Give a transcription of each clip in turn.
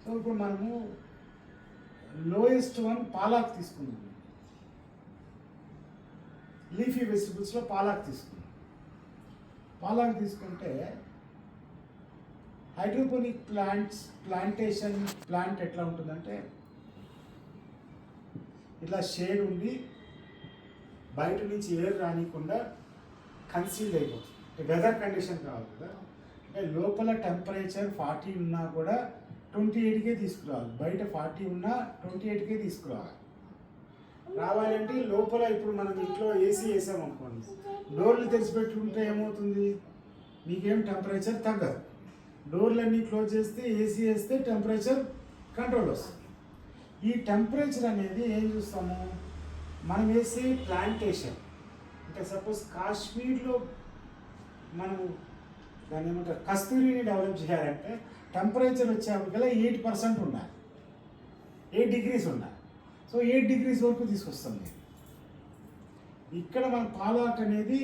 So ఇప్పుడు మనము lowest one palak తీసుకున్నాం, లీఫీ వెజిటబుల్స్లో పాలాక్ తీసుకున్నాం. పాలాక్ తీసుకుంటే హైడ్రోపోనిక్ ప్లాంటేషన్ ప్లాంట్ ఎట్లా ఉంటుందంటే ఇట్లా షేడ్ ఉండి బయట నుంచి ఎయిర్ రానికుండా కన్సీల్డ్ అయిపోతుంది. వెదర్ కండిషన్ కావాలి కదా, అంటే లోపల టెంపరేచర్ 40 ఉన్నా కూడా 28కే తీసుకురావాలి, బయట 40 ఉన్నా 28కే తీసుకురావాలి. రావాలంటే లోపల ఇప్పుడు మనం ఇంట్లో ఏసీ వేసామనుకోండి, డోర్లు తెరిచిపెట్టుకుంటే ఏమవుతుంది, మీకేం టెంపరేచర్ తగ్గదు. డోర్లన్నీ క్లోజ్ చేస్తే ఏసీ వేస్తే టెంపరేచర్ కంట్రోల్ వస్తుంది. ఈ టెంపరేచర్ అనేది ఏం చూస్తాము, మనం వేసే ప్లాంటేషన్ అంటే సపోజ్ కాశ్మీర్లో మనం దాన్ని ఏమంటారు కస్తూరిని డెవలప్ చేయాలంటే టెంపరేచర్ వచ్చేప్పటికల్లా 8% ఉండాలి, 8 degrees ఉండాలి. సో 8 degrees వరకు తీసుకొస్తాం నేను. ఇక్కడ మన పాలాక్ అనేది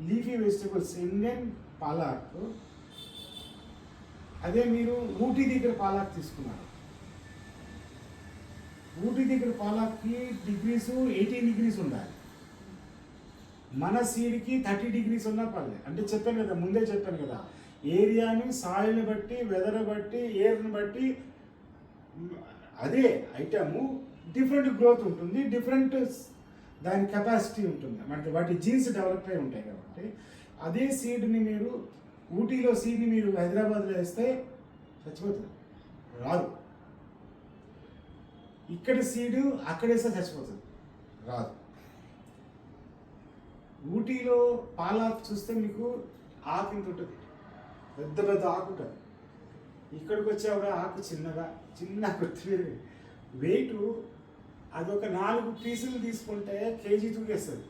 లీఫీ వెజిటబుల్స్, ఇండియన్ పాలాక్. అదే మీరు ఊటీ దగ్గర పాలాక్ తీసుకున్నారు, ఊటీ దగ్గర పాలాక్కి డిగ్రీస్ 18 degrees ఉండాలి. మన సీడ్కి 30 degrees ఉన్నా పర్లేదు. అంటే చెప్పాను కదా, ముందే చెప్పాను కదా, ఏరియాని సాయిల్ని బట్టి, వెదర్ బట్టి, ఎయిర్ని బట్టి అదే ఐటము డిఫరెంట్ గ్రోత్ ఉంటుంది, డిఫరెంట్ దాని కెపాసిటీ ఉంటుంది, అంటే వాటి జీన్స్ డెవలప్ అయి ఉంటాయి. కాబట్టి అదే సీడ్ని మీరు ఊటీలో సీడ్ని మీరు హైదరాబాద్లో వేస్తే చచ్చిపోతుంది, రాదు. ఇక్కడ సీడ్ అక్కడేస్తే చచ్చిపోతుంది, రాదు. ఊటీలో పాలాక్ చూస్తే మీకు ఆకు ఇంత ఉంటుంది, పెద్ద పెద్ద ఆకు ఉంటుంది. ఇక్కడికి వచ్చేవాడు ఆకు చిన్న కొత్తిమీర వెయిట్ అదొక 4 పీసులు తీసుకుంటే కేజీ తూగేస్తుంది.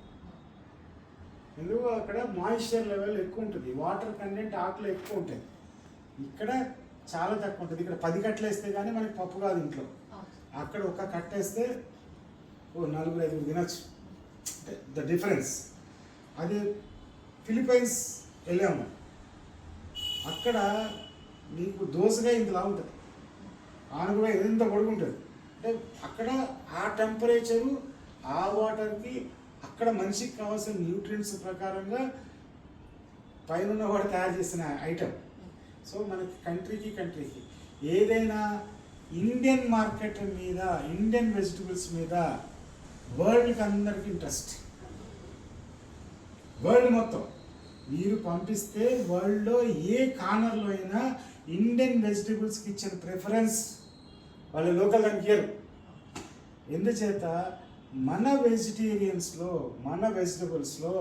ఎందుకు అక్కడ మాయిశ్చర్ లెవెల్ ఎక్కువ ఉంటుంది, వాటర్ కంటెంట్ ఆకులో ఎక్కువ ఉంటుంది. ఇక్కడ చాలా తక్కువ ఉంటుంది. ఇక్కడ 10 కట్టలు వేస్తే కానీ మనకి పప్పు కాదు ఇంట్లో, అక్కడ ఒక కట్టేస్తే 4-5 తినచ్చు. The difference. అది ఫిలిపైన్స్ వెళ్ళాము, అక్కడ మీకు దోసగా ఇంతలా ఉంటుంది, ఆనుగా ఎంత పొడుగుంటుంది. అంటే అక్కడ ఆ టెంపరేచరు, ఆ వాటర్కి, అక్కడ మనిషికి కావాల్సిన న్యూట్రియంట్స్ ప్రకారంగా పైన వాడు తయారు చేసిన ఐటమ్. సో మనకి కంట్రీకి ఏదైనా ఇండియన్ మార్కెట్ మీద, ఇండియన్ వెజిటబుల్స్ మీద వరల్డ్కి అందరికీ ఇంట్రెస్ట్. వరల్డ్ మొత్తం మీరు పంపిస్తే వరల్డ్లో ఏ కార్నర్లో అయినా ఇండియన్ వెజిటబుల్స్కి ఇచ్చిన ప్రిఫరెన్స్ వాళ్ళు లోకల్ దానికి ఇయ్యరు. ఎందుచేత మన వెజిటేరియన్స్లో, మన వెజిటబుల్స్లో